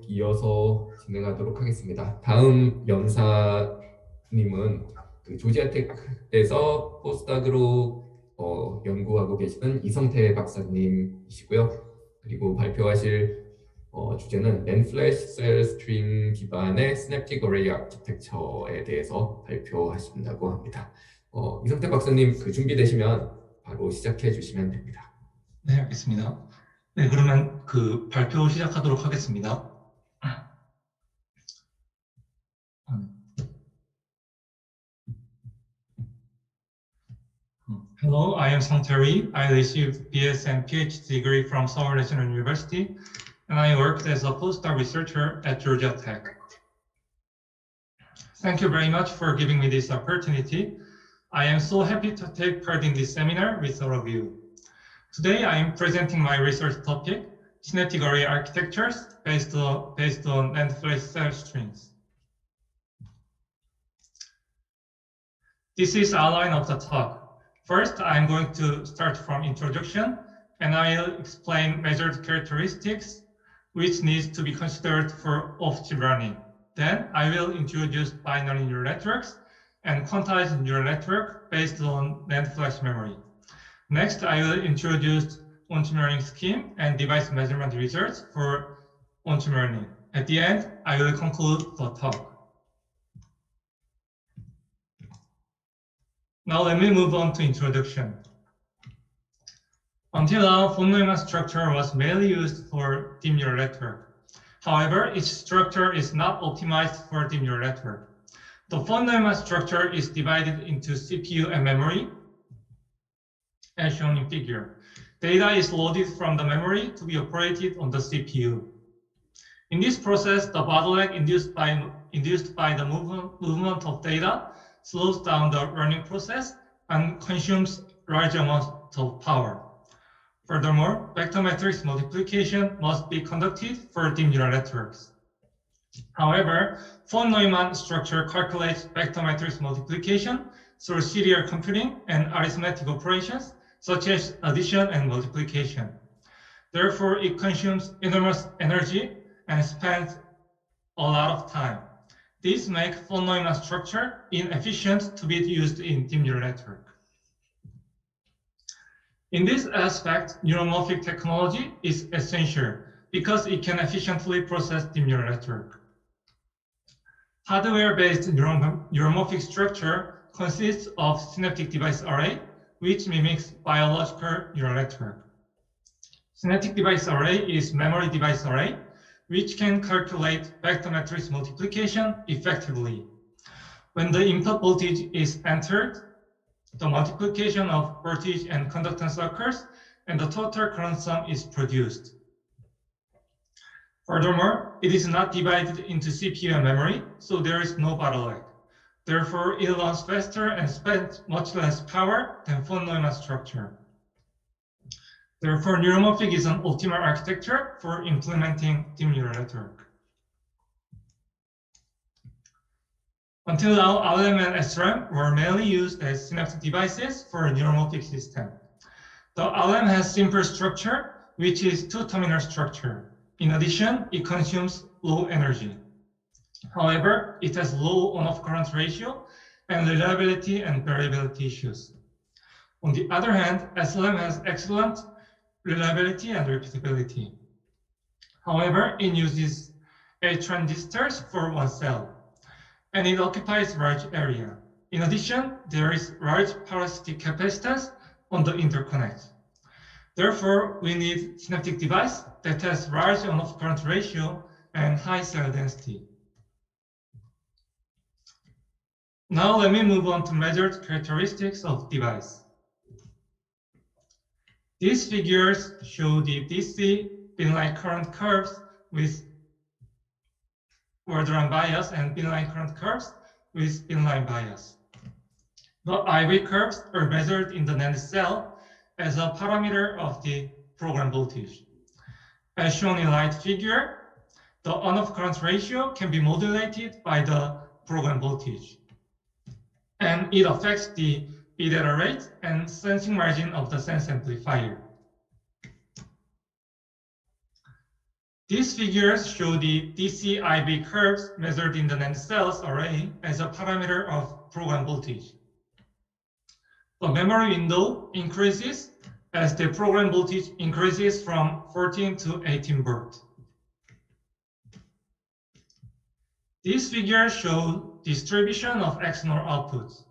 이어서 진행하도록 하겠습니다. 다음 연사님은 그 조지아텍에서 포스닥으로 연구하고 계시는 이성태 박사님이시고요. 그리고 발표하실 주제는 NAND 플래시 셀 스트림 기반의 시냅틱 어레이 아키텍처에 대해서 발표하신다고 합니다. 이성태 박사님 준비되시면 바로 시작해 주시면 됩니다. 네, 알겠습니다. 네, 그러면 그 발표 시작하도록 하겠습니다. Hello, I am Sungtae. I received BS and PhD degree from Seoul National University, and I worked as a postdoc researcher at Georgia Tech. Thank you very much for giving me this opportunity. I am so happy to take part in this seminar with all of you. Today, I am presenting my research topic, synaptic array architectures based on NAND flash cell strings. This is outline of the talk. First, I'm going to start from introduction, and I'll explain measured characteristics which needs to be considered for off-chip running. Then I will introduce binary neural networks and quantized neural network based on NAND flash memory. Next, I will introduce on-chip learning scheme and device measurement results for on-chip learning. At the end, I will conclude the talk. Now let me move on to introduction. Until now, von Neumann structure was mainly used for deep neural network. However, its structure is not optimized for deep neural network. The von Neumann structure is divided into CPU and memory, as shown in figure. Data is loaded from the memory to be operated on the CPU. In this process, the bottleneck induced by the movement of data slows down the running process and consumes large amounts of power. Furthermore, vector matrix multiplication must be conducted for deep neural networks. However, von Neumann structure calculates vector matrix multiplication through serial computing and arithmetic operations such as addition and multiplication. Therefore, it consumes enormous energy and spends a lot of time. This makes von Neumann structure inefficient to be used in deep neural network. In this aspect, neuromorphic technology is essential because it can efficiently process deep neural network. Hardware-based neuromorphic structure consists of synaptic device array, which mimics biological neural network. Synaptic device array is memory device array, which can calculate vector matrix multiplication effectively. When the input voltage is entered, the multiplication of voltage and conductance occurs, and the total current sum is produced. Furthermore, it is not divided into CPU and memory, so there is no bottleneck. Therefore, it runs faster and spends much less power than von Neumann structure. Therefore, neuromorphic is an optimal architecture for implementing deep neural network. Until now, LM and SRAM were mainly used as synaptic devices for a neuromorphic system. The LM has simple structure, which is two-terminal structure. In addition, it consumes low energy. However, it has low on-off current ratio and reliability and variability issues. On the other hand, SLM has excellent reliability and repeatability. However, it uses 8 transistors for one cell, and it occupies large area. In addition, there is large parasitic capacitance on the interconnect. Therefore, we need synaptic device that has large on-off current ratio and high cell density. Now let me move on to measured characteristics of device. These figures show the DC binline current curves with word-run bias and binline current curves with binline bias. The IV curves are measured in the NAND cell as a parameter of the program voltage. As shown in light figure, the on-off current ratio can be modulated by the program voltage, and it affects the bit error rate and sensing margin of the sense amplifier. These figures show the DC-IV curves measured in the NAND cells array as a parameter of program voltage. The memory window increases as the program voltage increases from 14 to 18 volt. These figures show distribution of XNOR outputs.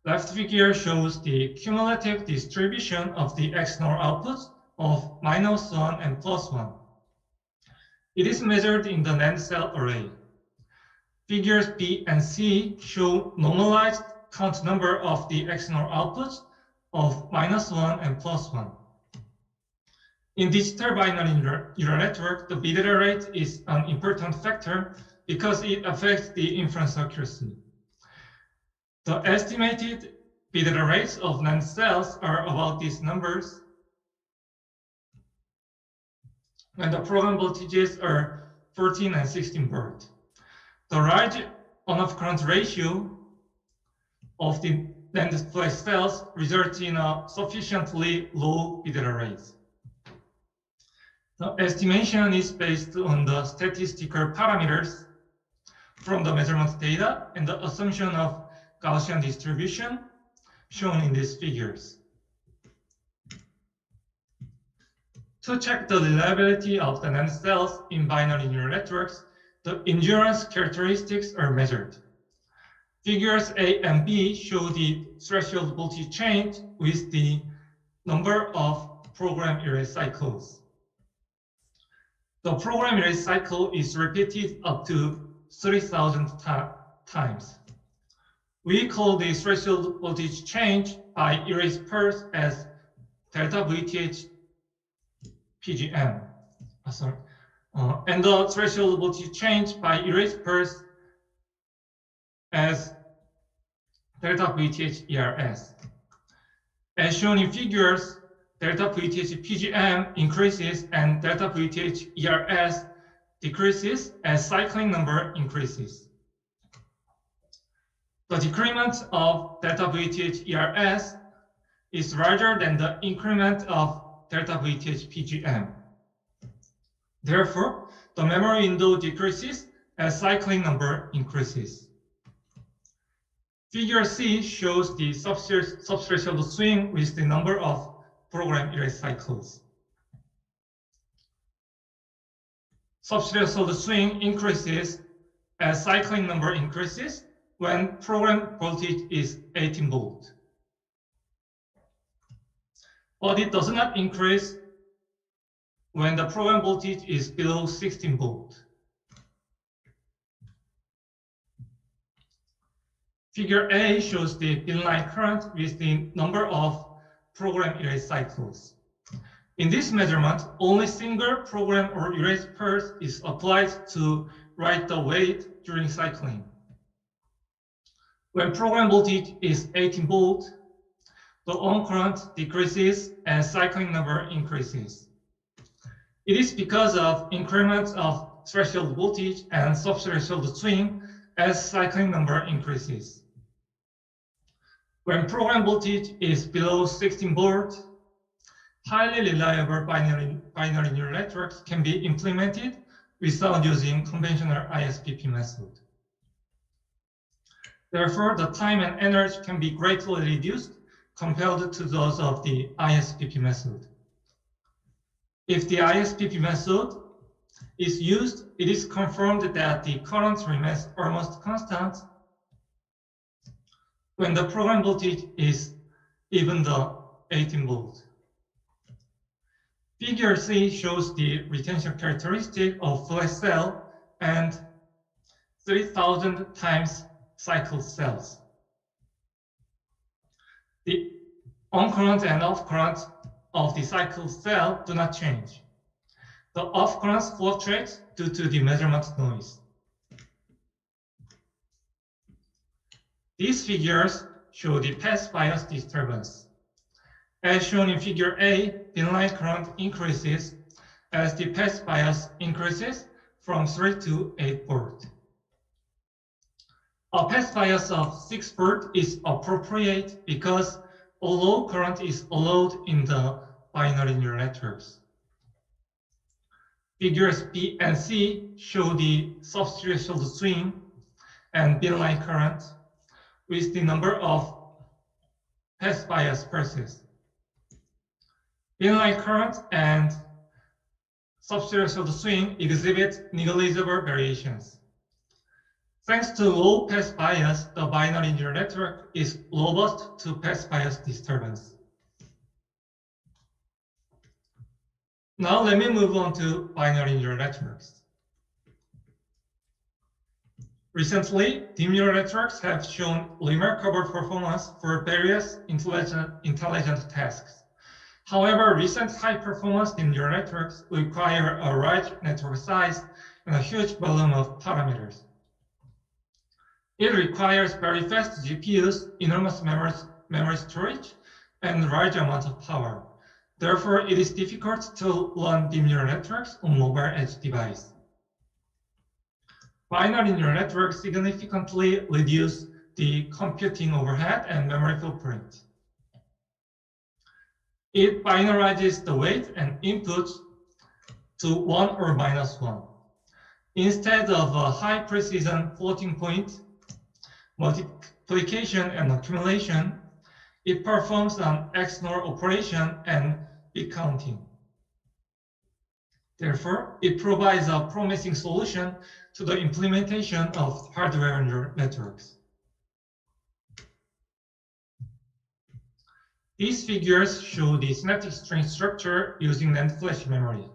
Left figure shows the cumulative distribution of the XNOR outputs of -1 and +1. It is measured in the NAND cell array. Figures B and C show normalized count number of the XNOR outputs of -1 and +1. In digital binary neural network, the bit error rate is an important factor because it affects the inference accuracy. The estimated bit error rates of NAND cells are about these numbers when the program voltages are 14 and 16 volt. The large on-off current ratio of the NAND display cells results in a sufficiently low bit error rate. The estimation is based on the statistical parameters from the measurement data and the assumption of Gaussian distribution shown in these figures. To check the reliability of the NAND cells in binary neural networks, the endurance characteristics are measured. Figures A and B show the threshold voltage change with the number of program erase cycles. The program erase cycle is repeated up to 3,000 times. We call the threshold voltage change by erase pulse as delta VTH PGM. And the threshold voltage change by erase pulse as delta VTH ERS. As shown in figures, delta VTH PGM increases and delta VTH ERS decreases as cycling number increases. The decrement of delta VTH ERS is larger than the increment of delta VTH PGM. Therefore, the memory window decreases as cycling number increases. Figure C shows the subthreshold swing with the number of program erase cycles. Subthreshold swing increases as cycling number increases when program voltage is 18 volt. But it does not increase when the program voltage is below 16 volt. Figure A shows the inline current with the number of program erase cycles. In this measurement, only single program or erase pulse is applied to write the weight during cycling. When program voltage is 18 volt, the on current decreases and cycling number increases. It is because of increments of threshold voltage and subthreshold swing as cycling number increases. When program voltage is below 16 volt, highly reliable binary neural networks can be implemented without using conventional ISPP method. Therefore, the time and energy can be greatly reduced compared to those of the ISPP method. If the ISPP method is used, it is confirmed that the current remains almost constant when the program voltage is even the 18 volt. Figure C shows the retention characteristic of flash cell and 3,000 times cycle cells. The on current and off current of the cycle cell do not change. The off currents fluctuate due to the measurement noise. These figures show the path bias disturbance. As shown in figure A, inline current increases as the path bias increases from 3 to 8 volt. A path bias of 6 volt is appropriate because a low current is allowed in the binary neural networks. Figures B and C show the subthreshold swing and bin-line current with the number of pass bias pulses. Bin-line current and subthreshold swing exhibit negligible variations. Thanks to low pass bias, the binary neural network is robust to pass bias disturbance. Now let me move on to binary neural networks. Recently, deep neural networks have shown remarkable performance for various intelligent tasks. However, recent high-performance deep neural networks require a large network size and a huge volume of parameters. It requires very fast GPUs, enormous memory storage, and large amount of power. Therefore, it is difficult to run deep neural networks on mobile edge device. Binary neural networks significantly reduce the computing overhead and memory footprint. It binarizes the weight and inputs to 1 or -1. Instead of a high-precision floating point multiplication and accumulation, it performs an XNOR operation and bit counting. Therefore, it provides a promising solution to the implementation of hardware neural networks. These figures show the synaptic string structure using NAND flash memory.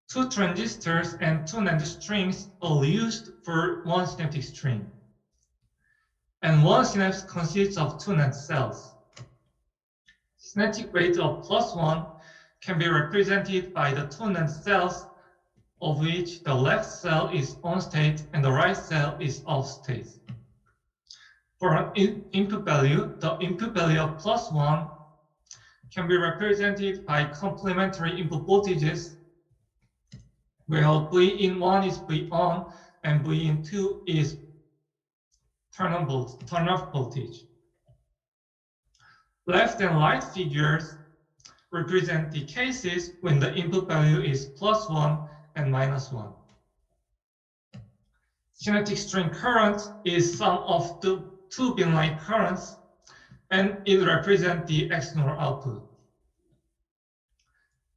2 transistors and 2 NAND strings are used for 1 synaptic string. And 1 synapse consists of 2 NAND cells. Synaptic weight of +1 can be represented by the 2 NAND cells, of which the left cell is on state and the right cell is off state. For an input value, the input value of +1 can be represented by complementary input voltages, where V in1 is V on and V in2 is turn off voltage. Left and right figures represent the cases when the input value is +1 and -1. Synaptic string current is sum of the 2 bin-line currents, and it represents the XNOR output.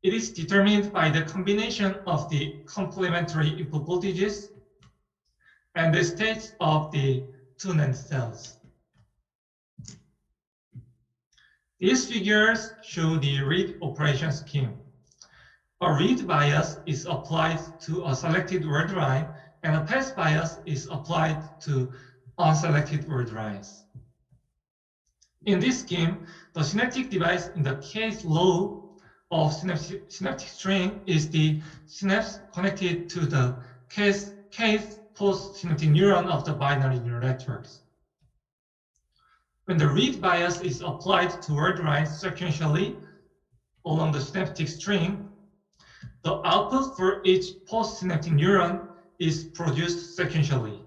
It is determined by the combination of the complementary input voltages and the states of the 2 NAND cells. These figures show the read operation scheme. A read bias is applied to a selected word line, and a pass bias is applied to unselected word lines. In this scheme, the synaptic device in the case low of synaptic string is the synapse connected to the case post-synaptic neuron of the binary neural networks. When the read bias is applied to word lines sequentially along the synaptic string, the output for each post-synaptic neuron is produced sequentially.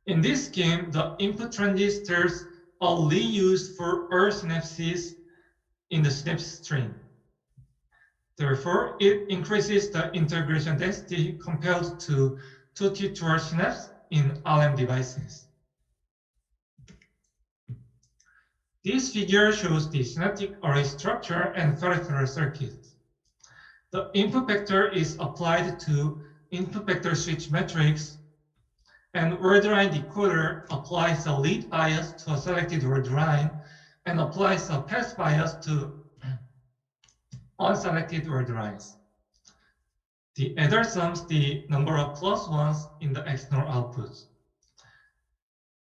In this scheme, the input transistors are reused for all synapses in the synapse string. Therefore, it increases the integration density compared to 2T12 synapse in RM devices. This figure shows the synaptic array structure and peripheral circuits. The input vector is applied to input vector switch matrix, and word line decoder applies a read bias to a selected word line and applies a pass bias to unselected word lines. The adder sums the number of +1s in the XNOR outputs.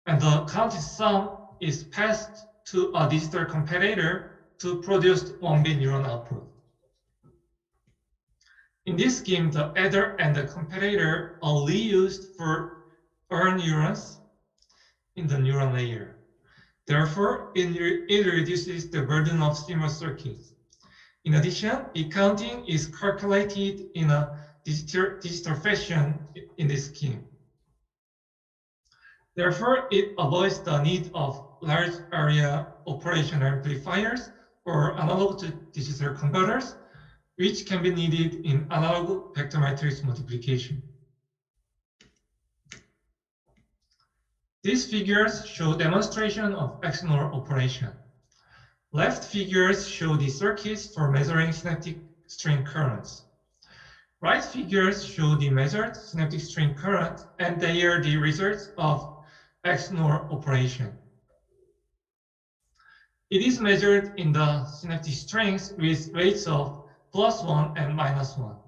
And the counted sum is passed to a digital comparator to produce 1-bit neuron output. In this scheme, the adder and the comparator are reused for all neurons in the neuron layer. Therefore, it reduces the burden of CMOS circuits. In addition, bit counting is calculated in a digital fashion in this scheme. Therefore, it avoids the need of large area operation amplifiers or analog to digital converters, which can be needed in analog vector matrix multiplication. These figures show demonstration of XNOR operation. Left figures show the circuits for measuring synaptic string currents. Right figures show the measured synaptic string current, and they are the results of XNOR operation. It is measured in the synaptic strings with weights of +1 and -1.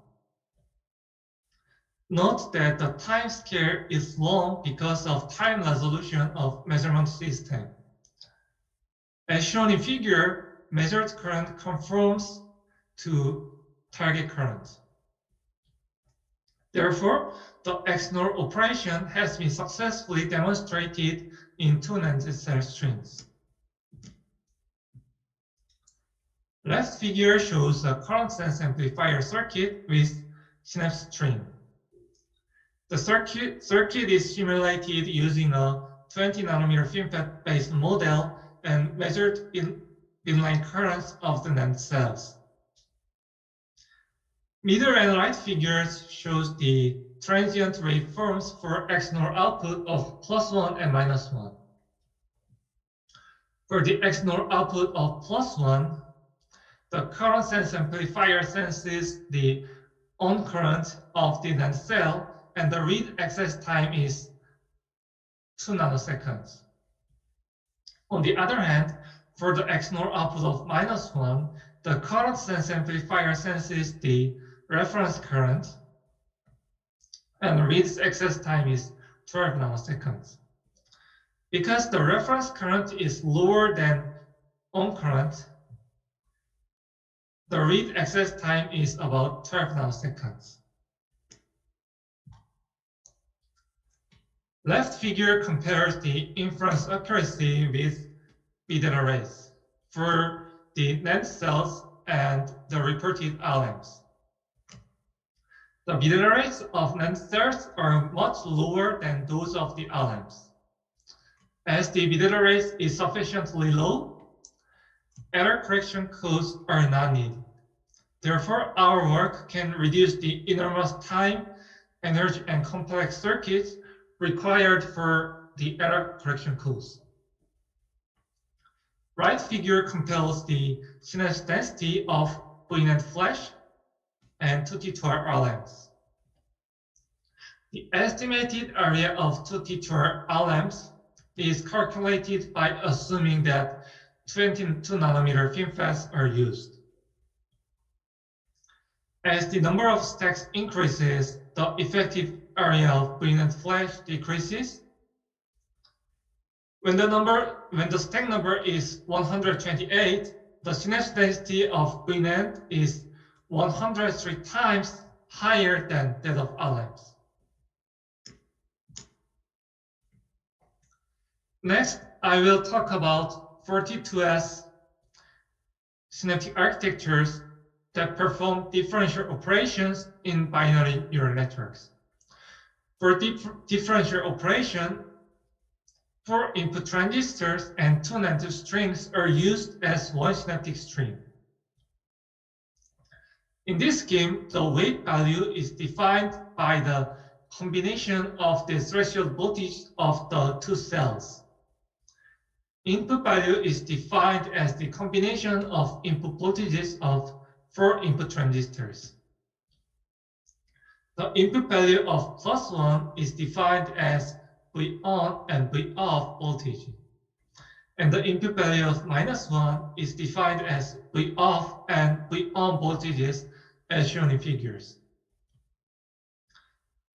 Note that the time scale is long because of time resolution of measurement system. As shown in figure, measured current conforms to target current. Therefore, the XNOR operation has been successfully demonstrated in 2 NAND cell strings. Left figure shows a current sense amplifier circuit with synapse string. The circuit is simulated using a 20 nanometer FinFET-based model and measured inline currents of the NAND cells. Middle and right figures shows the transient waveforms for XNOR output of +1 and -1. For the XNOR output of +1, the current sense amplifier senses the on current of the NAND cell, and the read access time is 2 nanoseconds. On the other hand, for the XNOR output of -1, the current sense amplifier senses the reference current, and the read access time is 12 nanoseconds. Because the reference current is lower than on current, the read access time is about 12 nanoseconds. Left figure compares the inference accuracy with bit arrays for the NAND cells and the reported RMs. The bit arrays of NAND cells are much lower than those of the RMs. As the bit array is sufficiently low, error correction codes are not needed. Therefore, our work can reduce the enormous time, energy, and complex circuits required for the error correction codes. Right figure compares the synapse density of VNAND flash and 2T2R RLAMs. The estimated area of 2T2R RLAMs is calculated by assuming that 22 nanometer FinFETs are used. As the number of stacks increases, the effective area of VNAND flash decreases. When the stack number is 128, the synapse density of VNAND is 103 times higher than that of RLAMs. Next, I will talk about 42S synaptic architectures that perform differential operations in binary neural networks. For differential operation, 4 input transistors and 2 NAND strings are used as one synaptic string. In this scheme, the weight value is defined by the combination of the threshold voltage of the 2 cells. Input value is defined as the combination of input voltages of 4 input transistors. The input value of +1 is defined as V on and V off voltage. And the input value of -1 is defined as V off and V on voltages as shown in figures.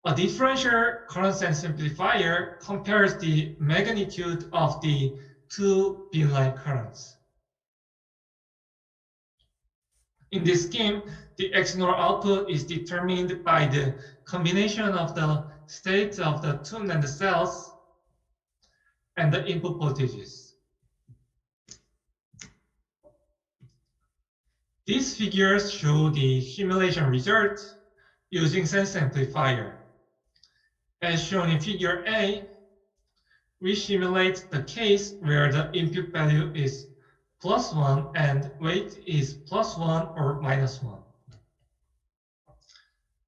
A differential current sense amplifier compares the magnitude of the 2 bin-line currents. In this scheme, the XNOR output is determined by the combination of the states of the 2 NAND cells and the input voltages. These figures show the simulation results using sense amplifier. As shown in figure A, we simulate the case where the input value is +1 and weight is +1 or -1.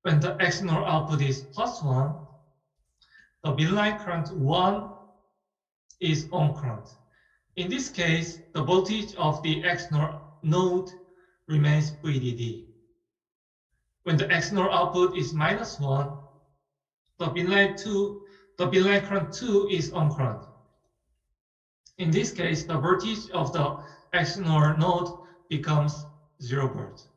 when the XNOR output is +1, the midline current 1 is on current. In this case, the voltage of the XNOR node remains VDD. When the XNOR output is -1, the midline current 2 is on current. In this case, the voltage of the XNOR node becomes 0 volt.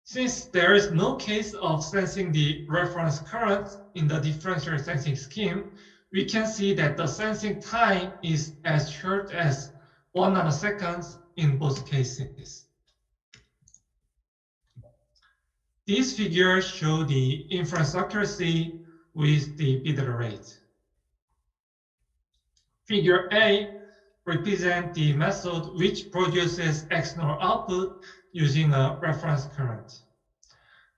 Since there is no case of sensing the reference current in the differential sensing scheme, we can see that the sensing time is as short as 1 nanosecond in both cases. These figures show the inference accuracy with the bit rate. Figure A represents the method which produces XNOR output using a reference current.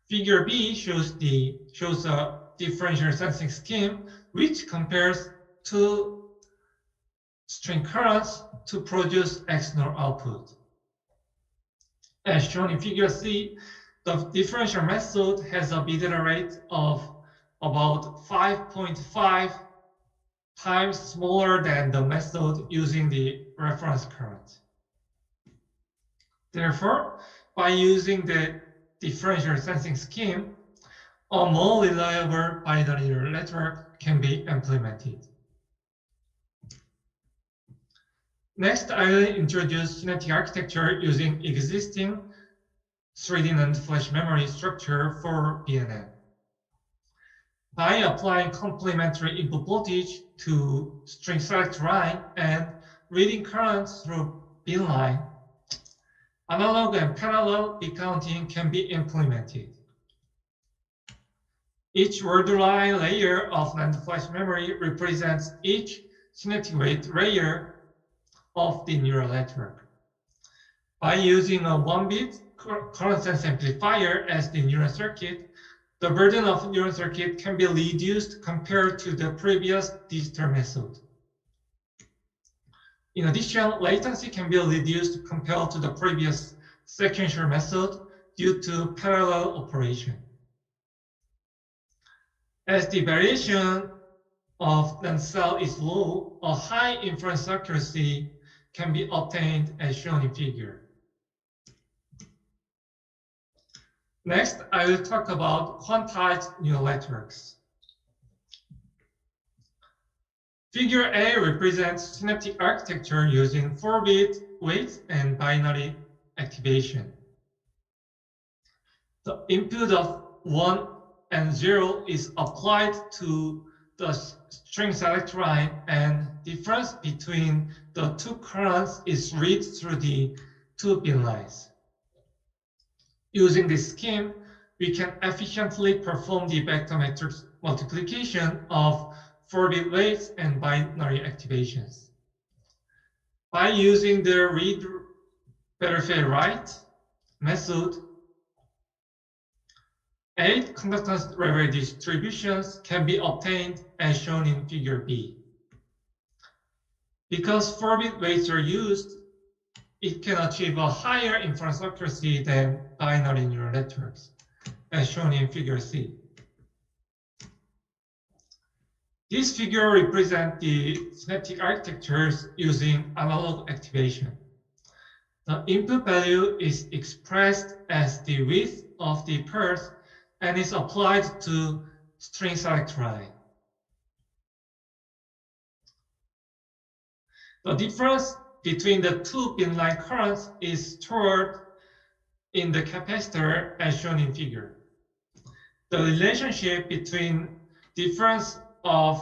Figure B shows a differential sensing scheme which compares two string currents to produce XNOR output. As shown in figure C, the differential method has a bit rate of about 5.5 times smaller than the method using the reference current. Therefore, by using the differential sensing scheme, a more reliable binary neural network can be implemented. Next, I will introduce Synaptic architecture using existing 3D NAND flash memory structure for BNN. By applying complementary input voltage to string select line and reading currents through bin line, analog and parallel bit counting can be implemented. Each word line layer of NAND flash memory represents each synaptic weight layer of the neural network. By using a 1-bit current sense amplifier as the neural circuit, the burden of neural circuit can be reduced compared to the previous digital method. In addition, latency can be reduced compared to the previous sequential method due to parallel operation. As the variation of NAND cell is low, a high inference accuracy can be obtained as shown in figure. Next, I will talk about quantized neural networks. Figure A represents synaptic architecture using 4-bit weights and binary activation. The input of 1 and 0 is applied to the string select line, and difference between the two currents is read through the two bin lines. Using this scheme, we can efficiently perform the vector matrix multiplication of 4-bit weights and binary activations. By using the read verify write method, 8 conductance level distributions can be obtained as shown in figure B. Because 4-bit weights are used, it can achieve a higher inference accuracy than binary neural networks, as shown in figure C. This figure represents the synaptic architectures using analog activation. The input value is expressed as the width of the pulse and is applied to string select line. The difference between the two bin line currents is stored in the capacitor as shown in figure. The relationship between difference of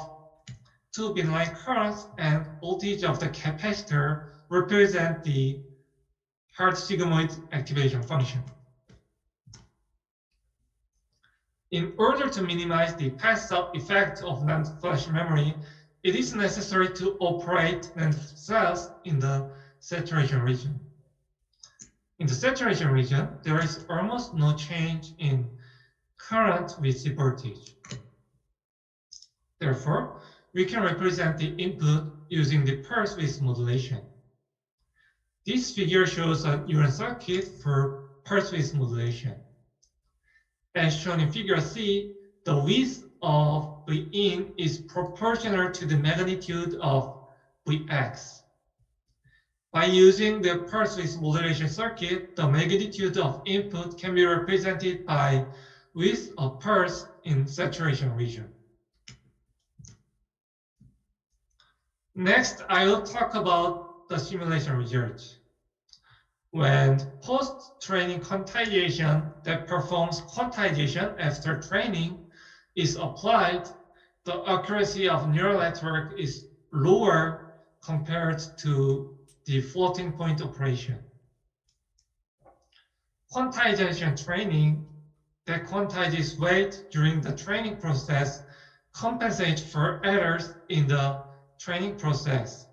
two bin line currents and voltage of the capacitor represent the Hertz-sigmoid activation function. In order to minimize the pass-up effect of NAND flash memory, it is necessary to operate NAND cells in the saturation region. In the saturation region, there is almost no change in current with the voltage. Therefore, we can represent the input using the pulse width modulation. This figure shows a neural circuit for pulse width modulation. As shown in figure C, the width of V in is proportional to the magnitude of Vx. By using the pulse width modulation circuit, the magnitude of input can be represented by width of pulse in saturation region. Next, I will talk about the simulation results. When post-training quantization that performs quantization after training is applied, the accuracy of neural network is lower compared to the floating point operation. Quantization training that quantizes weight during the training process compensates for errors in the training process.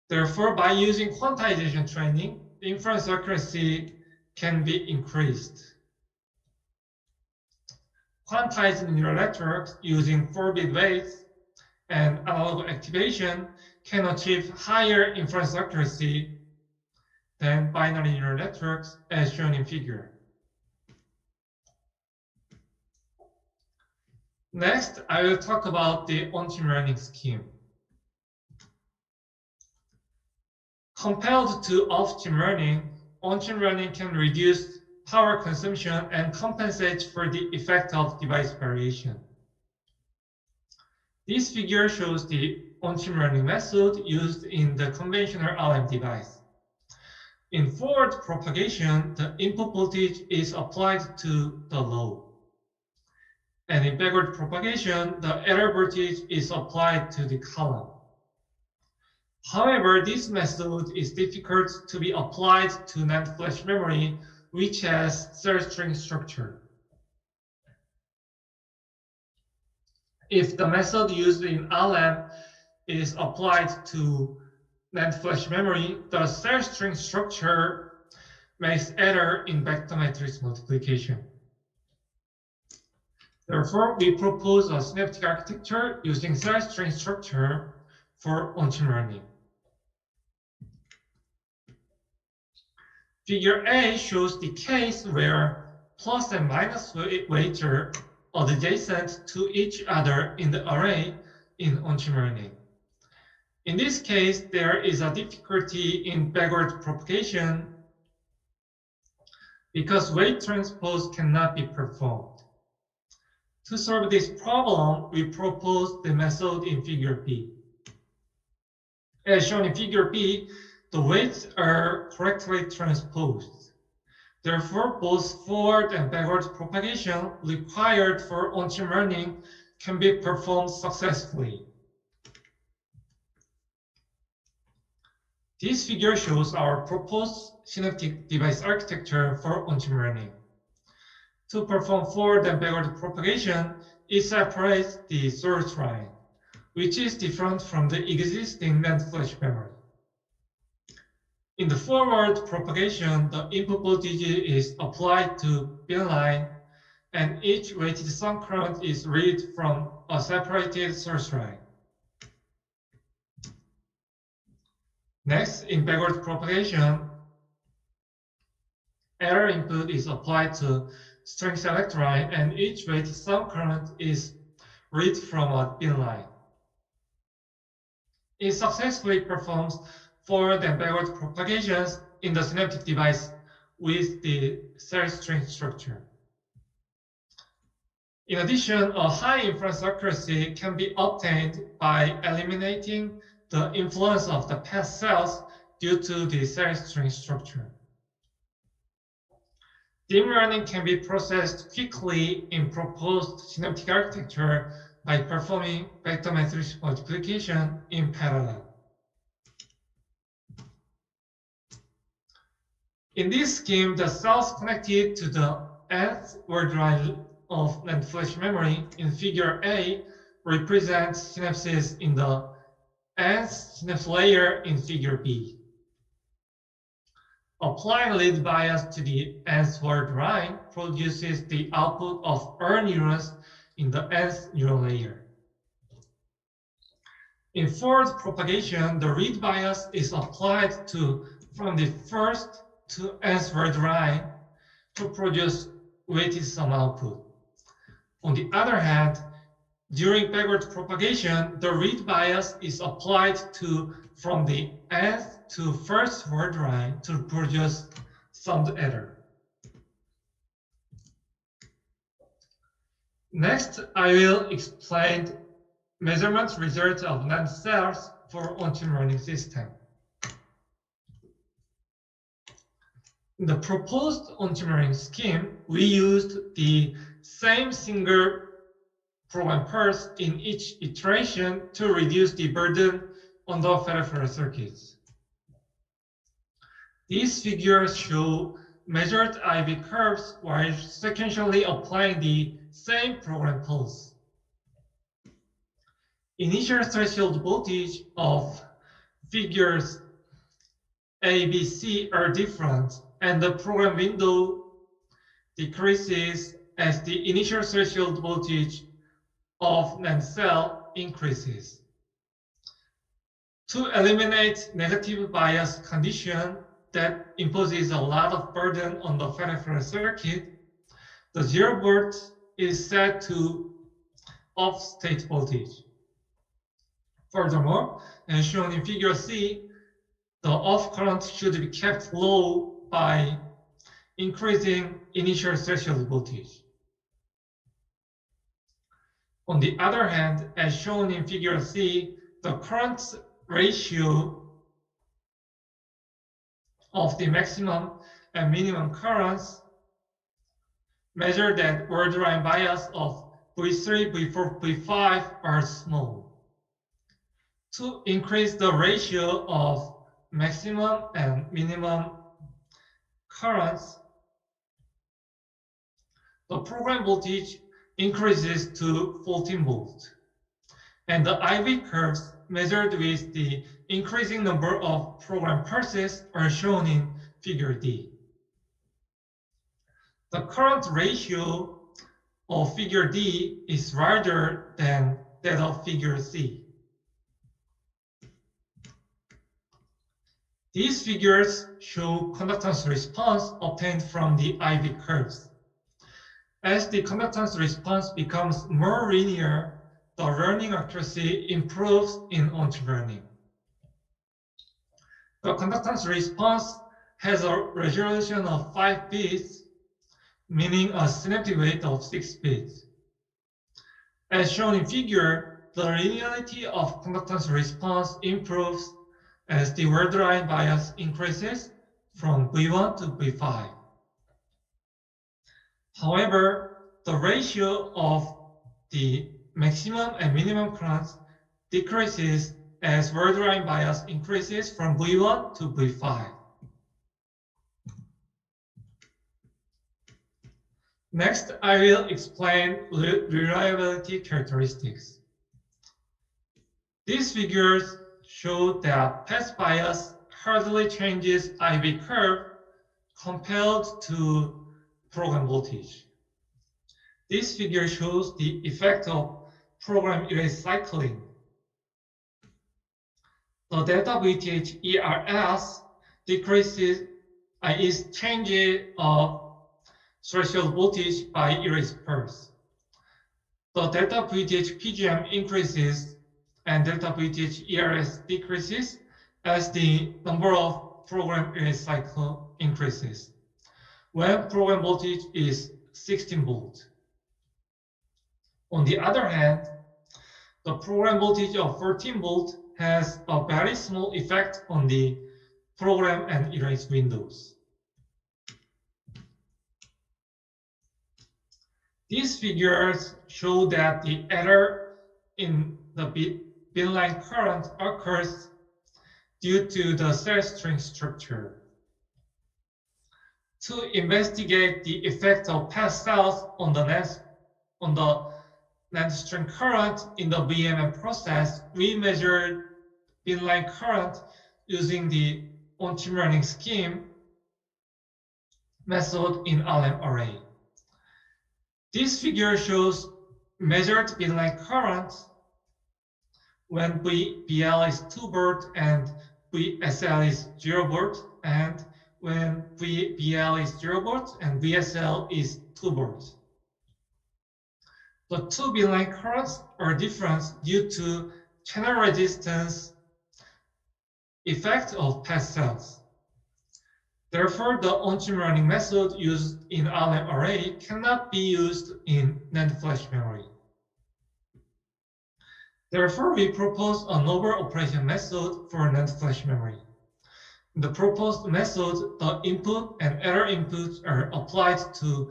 Therefore, by using quantization training, inference accuracy can be increased. Quantized neural networks using 4-bit weights and analog activation can achieve higher inference accuracy than binary neural networks as shown in figure. Next, I will talk about the on-chip learning scheme. Compared to off-chip learning, on-chip learning can reduce power consumption and compensate for the effect of device variation. This figure shows the on-chip learning method used in the conventional RM device. In forward propagation, the input voltage is applied to the load. And in backward propagation, the error voltage is applied to the column. However, this method is difficult to be applied to NAND flash memory, which has cell string structure. If the method used in RM is applied to NAND flash memory, the cell string structure makes error in vector matrix multiplication. Therefore, we propose a synaptic architecture using cell string structure for on-chip learning. Figure A shows the case where plus and minus weights are adjacent to each other in the array in on-chip learning. In this case, there is a difficulty in backward propagation because weight transpose cannot be performed. To solve this problem, we propose the method in figure B. As shown in figure B, the weights are correctly transposed. Therefore, both forward and backward propagation required for on-chip learning can be performed successfully. This figure shows our proposed synaptic device architecture for on-chip learning. To perform forward and backward propagation, it separates the source line, which is different from the existing NAND flash memory. In the forward propagation, the input voltage is applied to bin line, and each weighted sum current is read from a separated source line. Next, in backward propagation, error input is applied to string select line, and each weighted sum current is read from a bin line. It successfully performs forward and backward propagations in the synaptic device with the cell string structure. In addition, a high inference accuracy can be obtained by eliminating the influence of the path cells due to the cell string structure. Deep learning can be processed quickly in proposed synaptic architecture by performing vector matrix multiplication in parallel. In this scheme, the cells connected to the nth word line of NAND flash memory in figure A represent synapses in the nth synapse layer in figure B. Applying lead bias to the nth word line produces the output of all neurons in the nth neural layer. In forward propagation, the read bias is applied to from the first to nth word line to produce weighted sum output. On the other hand, during backward propagation, the read bias is applied from the nth to first word line to produce summed error. Next, I will explain measurement results of NAND cells for on-chip learning system. In the proposed on-chip learning scheme, we used the same single program pulse in each iteration to reduce the burden on the peripheral circuits. These figures show measured IV curves while sequentially applying the same program pulse. Initial threshold voltage of figures A, B, C are different, and the program window decreases as the initial threshold voltage of NAND cell increases. To eliminate negative bias condition that imposes a lot of burden on the peripheral circuit, the 0 volt is set to off state voltage. Furthermore, as shown in figure C, the off current should be kept low by increasing initial threshold voltage. On the other hand, as shown in figure C, the current ratio of the maximum and minimum currents measured at word line bias of V3, V4, V5 are small. To increase the ratio of maximum and minimum currents, the program voltage increases to 14 volts, and the IV curves measured with the increasing number of program pulses are shown in figure D. The current ratio of figure D is larger than that of figure C. These figures show conductance response obtained from the IV curves. As the conductance response becomes more linear, the learning accuracy improves in on-chip learning. The conductance response has a resolution of 5 bits, meaning a synaptic weight of 6 bits. As shown in figure, the linearity of conductance response improves as the word line bias increases from V1 to V5. However, the ratio of the maximum and minimum currents decreases as word line bias increases from V1 to V5. Next, I will explain reliability characteristics. These figures show that path bias hardly changes IV curve compared to program voltage. This figure shows the effect of program erase cycling. The delta VTH ERS decreases is change of threshold voltage by erase pulse. The delta VTH PGM increases and delta VTH ERS decreases as the number of program erase cycle increases when program voltage is 16 volts. On the other hand, the program voltage of 14 volts has a very small effect on the program and erase windows. These figures show that the error in the binline current occurs due to the cell string structure. To investigate the effect of path cells on the NAND string current in the VMM process, we measured binline current using the on-chip learning scheme method in RM array. This figure shows measured binline current when VBL is 2 volt and VSL is 0 volt, and when VL is 0 volts and VSL is 2 volts. The two bin-line currents are different due to channel resistance effect of past cells. Therefore, the on-chip learning method used in RM array cannot be used in NAND flash memory. Therefore, we propose a novel operation method for NAND flash memory. In the proposed method, the input and error inputs are applied to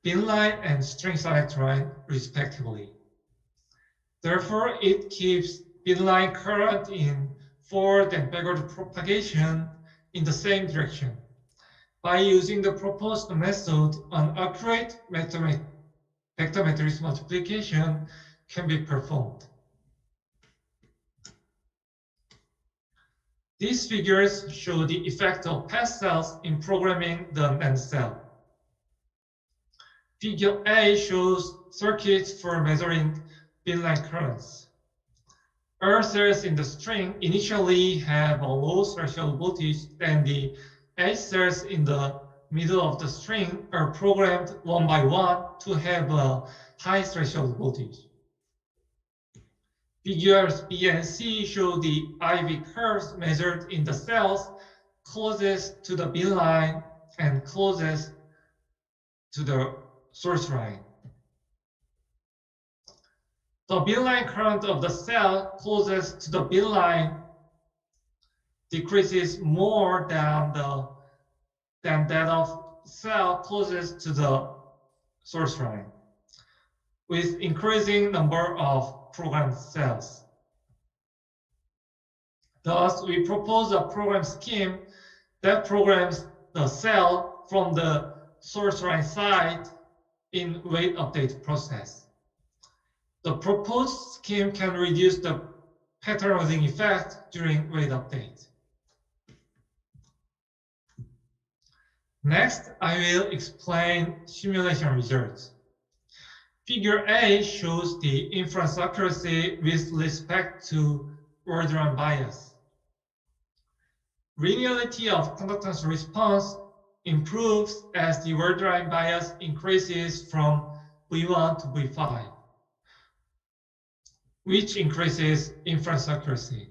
bin line and string select line, respectively. Therefore, it keeps bin line current in forward and backward propagation in the same direction. By using the proposed method, an accurate vector matrix multiplication can be performed. These figures show the effect of past cells in programming the NAND cell. Figure A shows circuits for measuring bin-line currents. All cells in the string initially have a low threshold voltage, and the edge cells in the middle of the string are programmed one by one to have a high threshold voltage. Figures B and C show the IV curves measured in the cells closest to the bin line and closest to the source line. The bin line current of the cell closest to the bin line decreases more than that of cell closest to the source line, with increasing number of programmed cells. Thus, we propose a program scheme that programs the cell from the source line side in weight update process. The proposed scheme can reduce the paternizing effect during weight update. Next, I will explain simulation results. Figure A shows the inference accuracy with respect to word run bias. Linearity of conductance response improves as the word line bias increases from V1 to V5, which increases inference accuracy.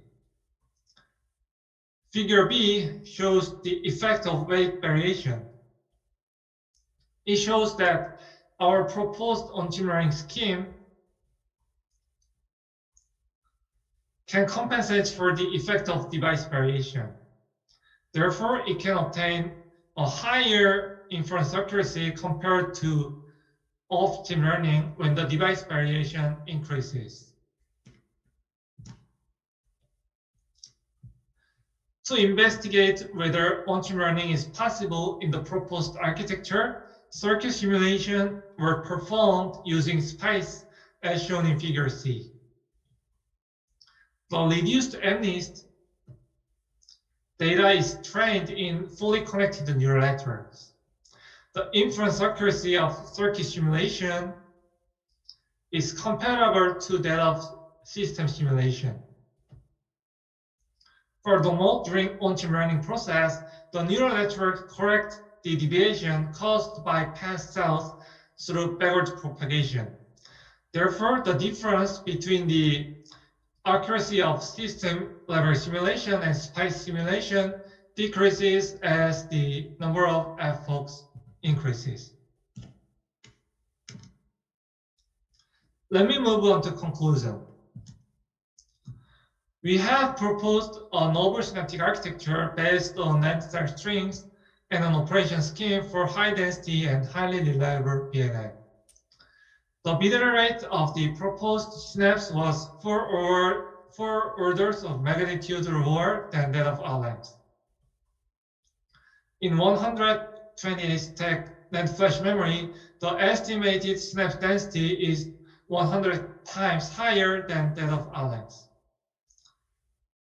Figure B shows the effect of weight variation. It shows that our proposed on-chip learning scheme can compensate for the effect of device variation. Therefore, it can obtain a higher inference accuracy compared to off-chip learning when the device variation increases. To investigate whether on-chip learning is possible in the proposed architecture, circuit simulation were performed using SPICE as shown in figure C. The reduced MNIST data is trained in fully connected neural networks. The inference accuracy of circuit simulation is comparable to that of system simulation. Furthermore, during on-chip learning process, the neural network corrects the deviation caused by past cells through backward propagation. Therefore, the difference between the accuracy of system-level simulation and SPICE simulation decreases as the number of f-forks increases. Let me move on to conclusion. We have proposed a novel synaptic architecture based on NAND style strings and an operation scheme for high density and highly reliable BNN. The bit rate of the proposed synapse was 4 orders of magnitude lower than that of RLAMs. In 128 stack NAND flash memory, the estimated synapse density is 100 times higher than that of RLAMs.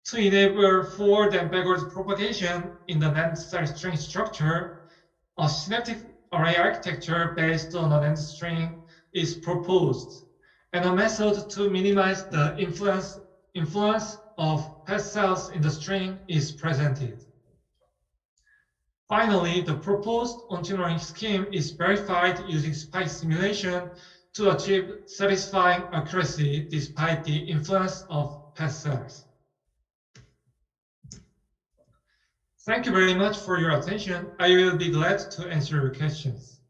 To enable forward and backward propagation in the NAND style string structure, a synaptic array architecture based on a NAND string is proposed, and a method to minimize the influence of past cells in the string is presented. Finally, the proposed on-chip learning scheme is verified using spike simulation to achieve satisfying accuracy despite the influence of past cells. Thank you very much for your attention. I will be glad to answer your questions.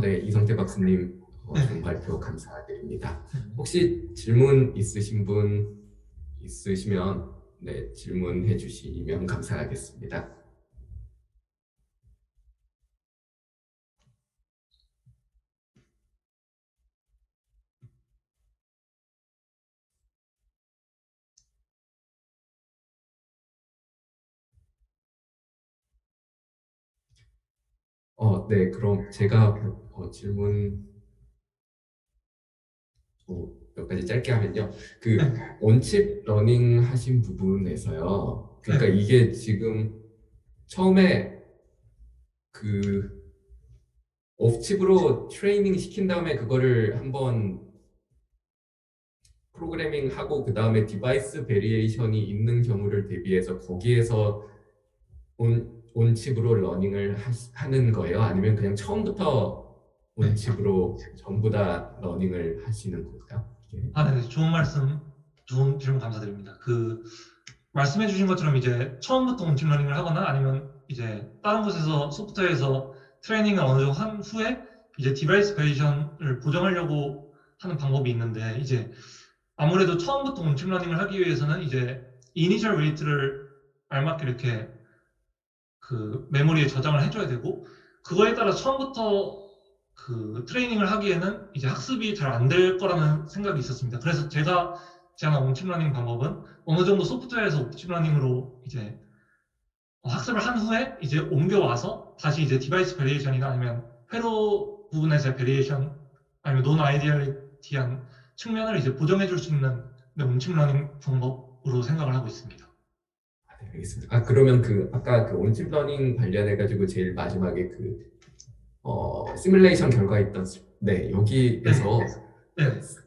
네, 이성태 박사님 좋은 발표 감사드립니다. 혹시 질문 있으신 분 있으시면 네, 질문해 주시면 감사하겠습니다. 네, 그럼 제가 질문 몇 가지 짧게 하면요. 그 온칩 러닝 하신 부분에서요. 그러니까 이게 지금 처음에 그 오프칩으로 트레이닝 시킨 다음에 그거를 한번 프로그래밍 하고 그 다음에 디바이스 베리에이션이 있는 경우를 대비해서 거기에서 온칩으로 러닝을 하는 거예요? 아니면 그냥 처음부터 온칩으로 전부 다 러닝을 하시는 건가요? 네, 좋은 질문 감사드립니다. 말씀해주신 것처럼 이제 처음부터 온칩 러닝을 하거나 아니면 이제 다른 곳에서 소프트웨어에서 트레이닝을 어느 정도 한 후에 이제 디바이스 베리에이션을 보정하려고 하는 방법이 있는데 이제 아무래도 처음부터 온칩 러닝을 하기 위해서는 이제 이니셜 웨이트를 알맞게 이렇게 메모리에 저장을 해줘야 되고 그거에 따라 처음부터 트레이닝을 하기에는 이제 학습이 잘 안 될 거라는 생각이 있었습니다. 그래서 제가 제안한 온칩 러닝 방법은 어느 정도 소프트웨어에서 온칩 러닝으로 이제 학습을 한 후에 이제 옮겨와서 다시 이제 디바이스 베리에이션이나 아니면 회로 부분에서의 베리에이션 아니면 논 아이디얼리티한 측면을 이제 보정해 줄 수 있는 온칩 러닝 방법으로 생각을 하고 있습니다. 네, 알겠습니다. 그러면 아까 온칩 러닝 관련해가지고 제일 마지막에 시뮬레이션 결과 있던 네, 여기에서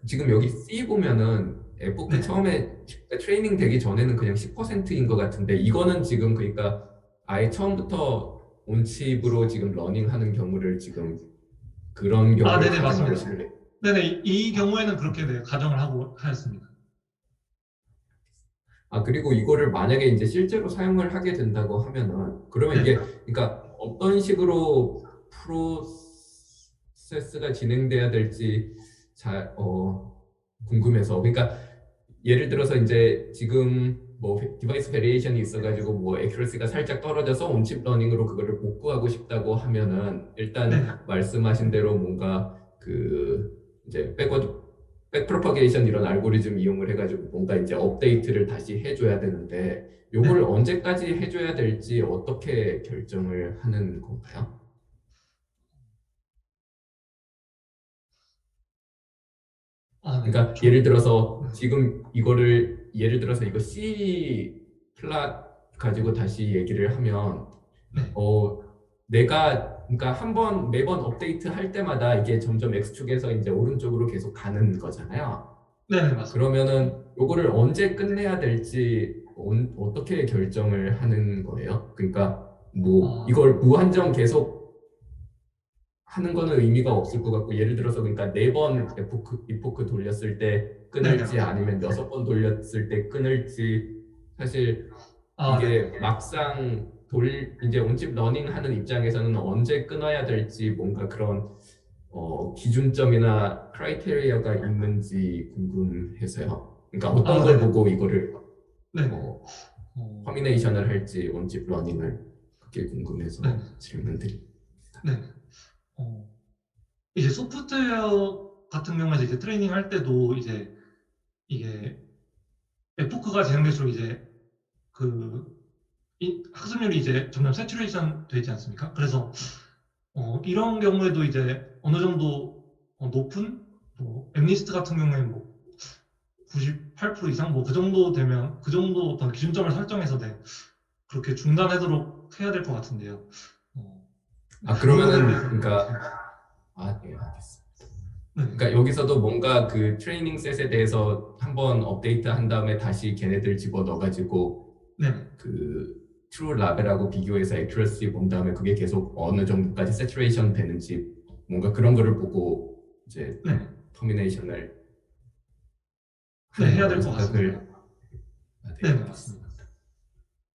지금 여기 C 보면은 에포크 처음에 트레이닝 되기 전에는 그냥 10%인 것 같은데 이거는 지금 그러니까 아예 처음부터 온칩으로 지금 러닝하는 경우를 지금 그런 경우를 네네, 가정하고 맞습니다. 네네, 이 경우에는 그렇게 가정을 하고 하였습니다. 그리고 이거를 만약에 이제 실제로 사용을 하게 된다고 하면은 그러면 이게 그러니까 어떤 식으로 프로세스가 진행돼야 될지 잘 궁금해서 그러니까 예를 들어서 이제 지금 뭐 디바이스 베리에이션이 있어가지고 뭐 액큐러시가 살짝 떨어져서 온칩 러닝으로 그거를 복구하고 싶다고 하면은 일단 말씀하신 대로 뭔가 이제 백 프로퍼게이션 이런 알고리즘 이용을 해가지고 뭔가 이제 업데이트를 다시 해줘야 되는데 요걸 언제까지 해줘야 될지 어떻게 결정을 하는 건가요? 그러니까 예를 들어서 지금 이거를 예를 들어서 이거 C 플랫 가지고 다시 얘기를 하면 내가 그러니까 매번 업데이트 할 때마다 이게 점점 X축에서 이제 오른쪽으로 계속 가는 거잖아요. 네, 맞습니다. 그러면은 요거를 언제 끝내야 될지 어떻게 결정을 하는 거예요? 그러니까 뭐 이걸 무한정 계속 하는 거는 의미가 없을 것 같고 예를 들어서 그러니까 4번 이포크 돌렸을 때 끊을지 아니면 6번 돌렸을 때 끊을지 사실 이게 막상 이제 온칩 러닝 하는 입장에서는 언제 끊어야 될지 뭔가 그런 기준점이나 크라이테리아가 있는지 궁금해서요. 그러니까 어떤 걸 보고 이거를 커미네이션을 할지 온칩 러닝을 그게 궁금해서 질문드립니다. 이제 소프트웨어 같은 경우에 이제 트레이닝 할 때도 이제 이게 에포크가 진행될수록 이제 학습률이 이제 점점 세츄레이션 되지 않습니까? 그래서 이런 경우에도 이제 어느 정도 높은 엠리스트 같은 경우에 뭐 98% 이상 뭐 그 정도 되면 그 정도 어떤 기준점을 설정해서 그렇게 중단하도록 해야 될 것 같은데요. 그러면은 그러니까 네, 알겠습니다. 그러니까 여기서도 뭔가 그 트레이닝 셋에 대해서 한번 업데이트 한 다음에 다시 걔네들 집어 넣어가지고 네. 그 트루 라벨하고 비교해서 액큐러시 본 다음에 그게 계속 어느 정도까지 세츄레이션 되는지 뭔가 그런 거를 보고 이제 네. 터미네이션을 네, 해야 하는 될 걸로 것 같습니다. 생각을 네, 맞습니다.